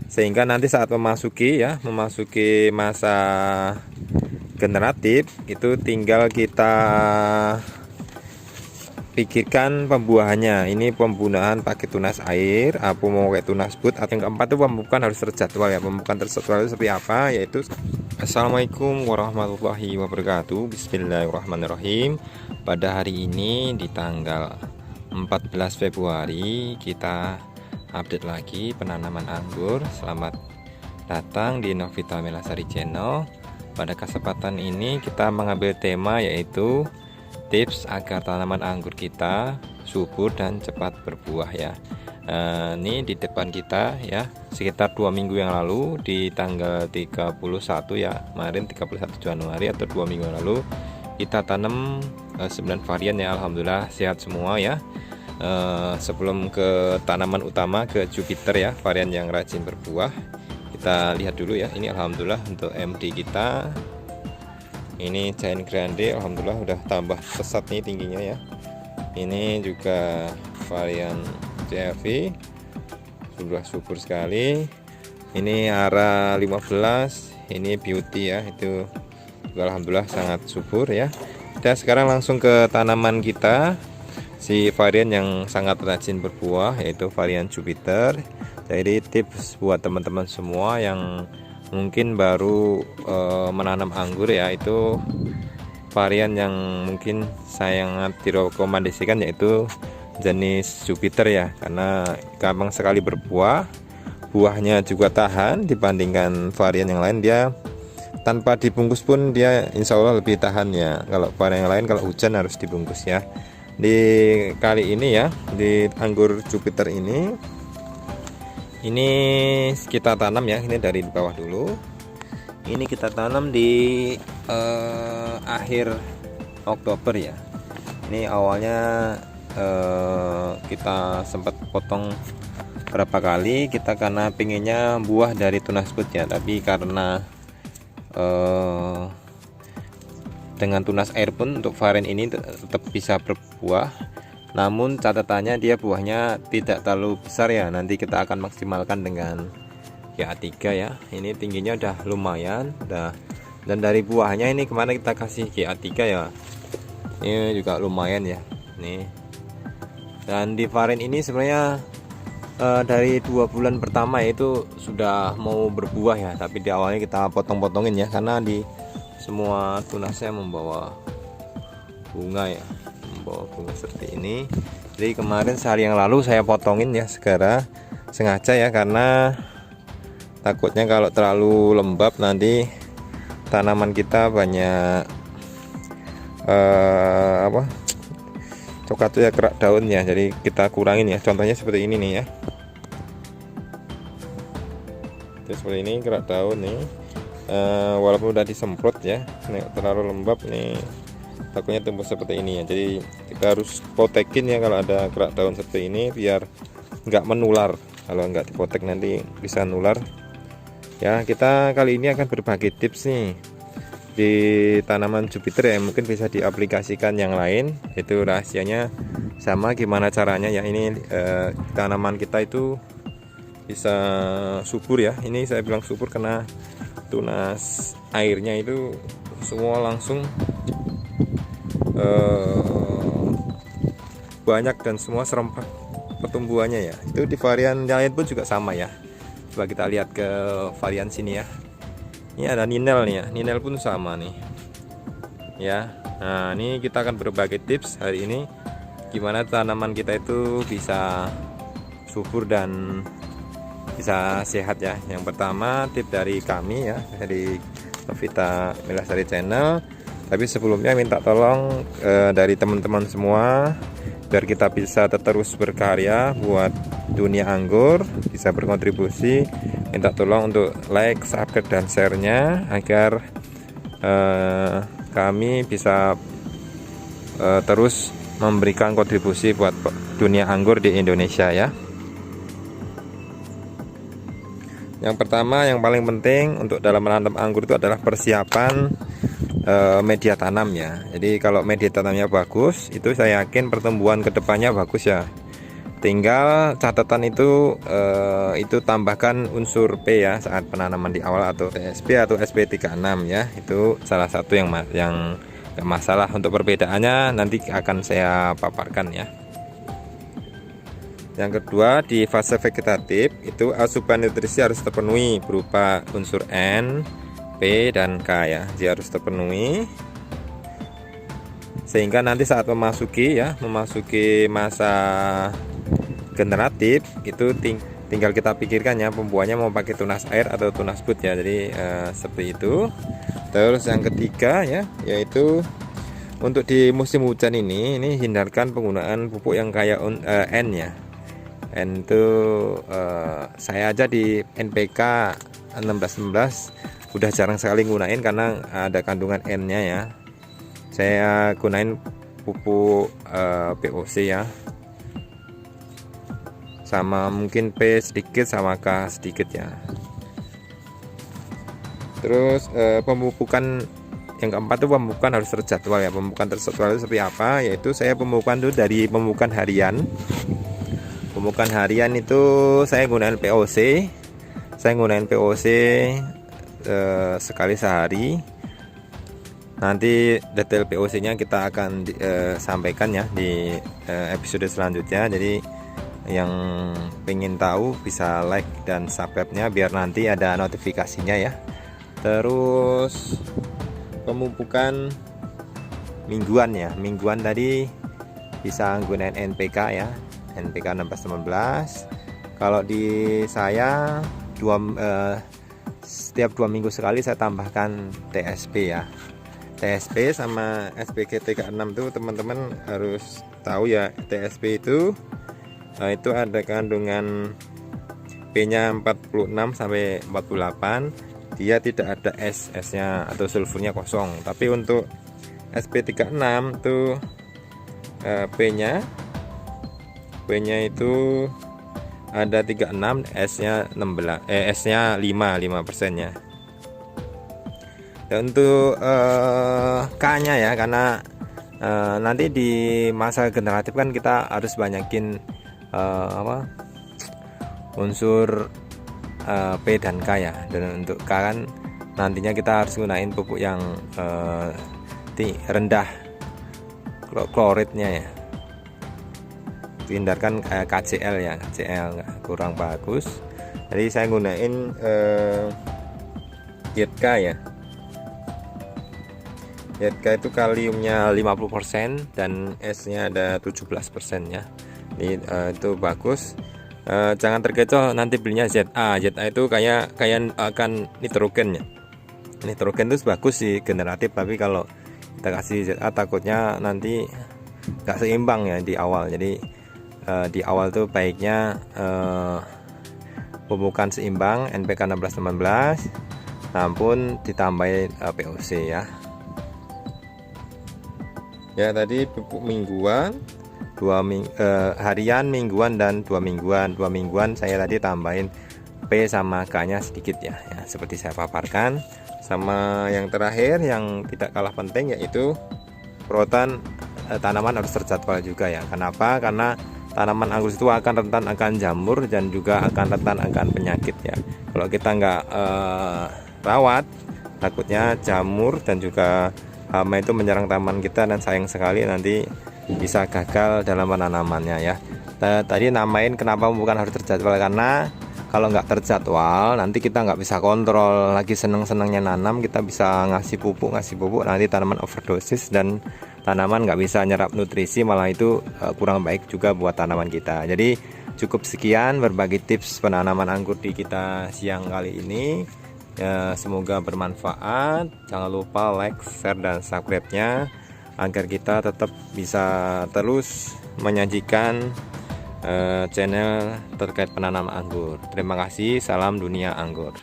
sehingga nanti saat memasuki masa generatif itu tinggal kita pikirkan pembuahannya. Ini pembuahan pakai tunas air, apa mau pakai tunas but, atau yang keempat itu pemupukan harus terjadwal ya. Pemupukan terjadwal itu seperti apa? Yaitu Assalamualaikum warahmatullahi wabarakatuh. Bismillahirrahmanirrahim. Pada hari ini di tanggal 14 Februari kita update lagi penanaman anggur. Selamat datang di Novita Melasari Channel. Pada kesempatan ini kita mengambil tema yaitu tips agar tanaman anggur kita subur dan cepat berbuah ya. Ini di depan kita ya, sekitar 2 minggu yang lalu di tanggal 31 ya, kemarin 31 Januari atau 2 minggu yang lalu kita tanam 9 varian ya. Alhamdulillah sehat semua ya. Sebelum ke tanaman utama, ke Jupiter ya, varian yang rajin berbuah, kita lihat dulu ya. Ini alhamdulillah untuk MD kita, ini Giant Grande, alhamdulillah udah tambah pesat nih tingginya ya. Ini juga varian CRV sudah subur sekali. Ini Ara 15, ini Beauty ya, itu juga alhamdulillah sangat subur ya. Kita sekarang langsung ke tanaman kita, si varian yang sangat rajin berbuah, yaitu varian Jupiter. Jadi tips buat teman-teman semua yang mungkin baru menanam anggur ya, itu varian yang mungkin sangat direkomendasikan yaitu jenis Jupiter ya, karena gampang sekali berbuah, buahnya juga tahan dibandingkan varian yang lain. Dia tanpa dibungkus pun dia insya Allah lebih tahan ya. Kalau varian yang lain kalau hujan harus dibungkus ya. Di kali ini ya, di anggur Jupiter ini kita tanam ya, ini dari bawah dulu. Ini kita tanam di akhir Oktober ya. Ini awalnya kita sempat potong berapa kali kita karena pinginnya buah dari tunas bud ya, tapi karena dengan tunas air pun untuk varian ini tetap bisa berbuah. Namun catatannya dia buahnya tidak terlalu besar ya. Nanti kita akan maksimalkan dengan GA3 ya. Ini tingginya udah lumayan udah. Dan dari buahnya ini kemana kita kasih GA3 ya, ini juga lumayan ya nih. Dan di varian ini sebenarnya dari 2 bulan pertama itu sudah mau berbuah ya, tapi di awalnya kita potong-potongin ya, karena di semua tunasnya membawa bunga ya, membawa bunga seperti ini. Jadi kemarin sehari yang lalu saya potongin ya segera, sengaja ya, karena takutnya kalau terlalu lembab nanti tanaman kita banyak coklat ya, kerak daunnya. Jadi kita kurangin ya, contohnya seperti ini nih ya. Jadi seperti ini kerak daun nih, walaupun udah disemprot ya, terlalu lembab nih takutnya tumbuh seperti ini ya. Jadi kita harus potekin ya kalau ada kerak daun seperti ini, biar nggak menular. Kalau nggak dipotek nanti bisa nular ya. Kita kali ini akan berbagi tips nih di tanaman Jupiter ya, mungkin bisa diaplikasikan yang lain. Itu rahasianya sama, gimana caranya ya. Ini tanaman kita itu bisa subur ya. Ini saya bilang subur karena tunas airnya itu semua langsung banyak dan semua serempak pertumbuhannya ya. Itu di varian lain pun juga sama ya. Coba kita lihat ke varian sini ya. Ini ada Ninel nih ya, Ninel pun sama nih ya. Nah ini kita akan berbagi tips hari ini gimana tanaman kita itu bisa subur dan bisa sehat ya. Yang pertama tips dari kami ya, dari Novita Melasari Channel. Tapi sebelumnya minta tolong dari teman-teman semua biar kita bisa terus berkarya buat dunia anggur, bisa berkontribusi. Minta tolong untuk like, subscribe, dan share-nya agar kami bisa terus memberikan kontribusi buat dunia anggur di Indonesia ya. Yang pertama, yang paling penting untuk dalam menanam anggur itu adalah persiapan media tanam ya. Jadi kalau media tanamnya bagus, itu saya yakin pertumbuhan kedepannya bagus ya. Tinggal catatan itu tambahkan unsur P ya saat penanaman di awal, atau TSP atau SP36 ya. Itu salah satu yang gak masalah. Untuk perbedaannya nanti akan saya paparkan ya. Yang kedua, di fase vegetatif itu asupan nutrisi harus terpenuhi berupa unsur N, P, dan K ya. Dia harus terpenuhi sehingga nanti saat memasuki masa generatif itu tinggal kita pikirkan ya, pembuahannya mau pakai tunas air atau tunas bud ya. Jadi seperti itu. Terus yang ketiga ya, yaitu untuk di musim hujan ini hindarkan penggunaan pupuk yang kaya N ya. N itu saya aja di NPK 1616 udah jarang sekali gunain karena ada kandungan N nya ya. Saya gunain pupuk POC ya, sama mungkin P sedikit sama K sedikit ya. Terus pemupukan yang keempat itu pemupukan harus terjadwal ya. Pemupukan terjadwal itu seperti apa? Yaitu saya pemupukan itu dari pemupukan harian. Pemupukan harian itu saya gunain POC. Saya gunain POC sekali sehari. Nanti detail POC-nya kita akan sampaikan ya di episode selanjutnya. Jadi yang pengen tahu bisa like dan subscribe-nya biar nanti ada notifikasinya ya. Terus pemupukan mingguan ya. Mingguan tadi bisa gunain NPK ya. NPK 1616. Kalau di saya setiap 2 minggu sekali saya tambahkan TSP ya. TSP sama SPG 36 tuh teman-teman harus tahu ya. TSP itu ada kandungan P-nya 46 sampai 48. Dia tidak ada S-nya atau sulfurnya kosong. Tapi untuk SP36 tuh P-nya itu ada 36, S-nya 16, S-nya 5% ya. Dan untuk K-nya ya, karena nanti di masa generatif kan kita harus banyakin unsur P dan K ya. Dan untuk K kan nantinya kita harus gunain pupuk yang rendah kloridnya ya. Hindarkan KCl ya, KCl kurang bagus. Jadi saya gunain YK ya. YK itu kaliumnya 50% dan S-nya ada 17% ya. Ini itu bagus. Jangan terkecoh nanti belinya ZA. ZA itu kayak akan nitrogen ya. Nitrogen itu bagus sih generatif, tapi kalau kita kasih ZA takutnya nanti nggak seimbang ya di awal. Jadi di awal tuh baiknya pemupukan seimbang NPK 16-19 namun ditambahin POC ya. Ya tadi pupuk mingguan, harian, mingguan, dan 2 mingguan. 2 mingguan saya tadi tambahin P sama K nya sedikit ya, seperti saya paparkan. Sama yang terakhir yang tidak kalah penting yaitu perawatan tanaman harus terjadwal juga ya. Kenapa? Karena tanaman anggur itu akan rentan akan jamur dan juga akan rentan akan penyakit ya. Kalau kita nggak rawat, takutnya jamur dan juga hama itu menyerang tanaman kita dan sayang sekali nanti bisa gagal dalam penanamannya ya. Tadi namain kenapa bukan harus terjadwal, karena kalau nggak terjadwal nanti kita nggak bisa kontrol. Lagi seneng-senengnya nanam kita bisa ngasih pupuk nanti tanaman overdosis dan tanaman nggak bisa nyerap nutrisi, malah itu kurang baik juga buat tanaman kita. Jadi cukup sekian berbagi tips penanaman anggur di kita siang kali ini ya, semoga bermanfaat. Jangan lupa like, share, dan subscribe-nya agar kita tetap bisa terus menyajikan channel terkait penanaman anggur. Terima kasih, salam dunia anggur.